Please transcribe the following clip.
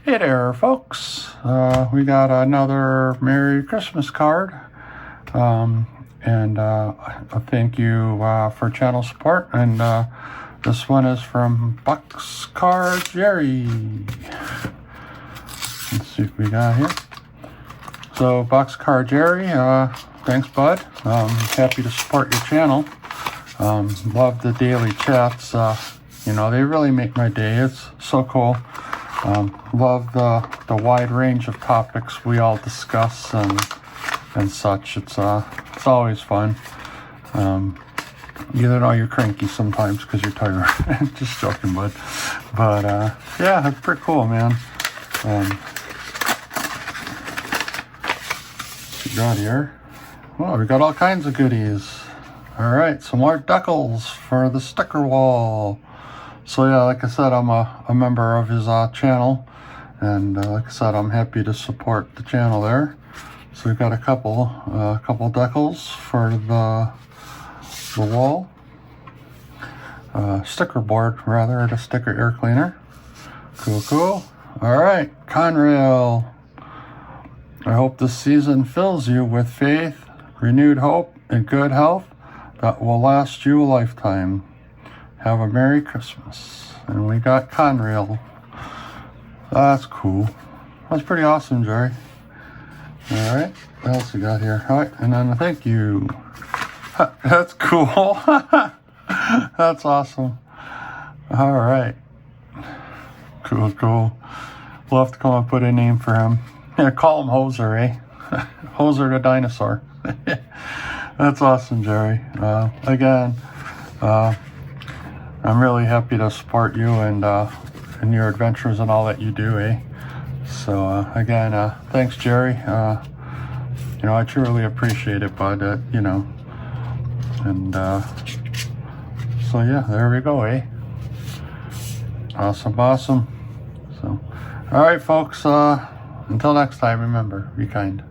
Hey there, folks. We got another Merry Christmas card. And a thank you for channel support. And this one is from BoxCarJerry. Let's see what we got here. So, BoxCarJerry, thanks, bud. Happy to support your channel. Love the daily chats. You know, they really make my day. It's so cool. Love the wide range of topics we all discuss and such. It's always fun. Even though you're cranky sometimes because you're tired. Just joking, bud. But yeah, it's pretty cool, man. What we got here? Well, we got all kinds of goodies. All right, some more decals for the sticker wall. So yeah, like I said, I'm a member of his channel, and like I said, I'm happy to support the channel there. So we've got a couple decals for the wall, sticker board rather, the sticker air cleaner. Cool. All right, Conrail. I hope this season fills you with faith, renewed hope, and good health that will last you a lifetime. Have a Merry Christmas. And we got Conrail. That's cool. That's pretty awesome, Jerry. Alright, what else we got here? Alright, and then a thank you. That's cool. That's awesome. Alright. Cool. We'll have to come and put a name for him. Yeah, call him Hoser, eh? Hoser the dinosaur. That's awesome, Jerry. Again, I'm really happy to support you and your adventures and all that you do, eh? So again, thanks, Jerry. You know, I truly appreciate it, bud. You know, and so yeah, there we go, eh? Awesome. So, all right, folks. Until next time, remember, be kind.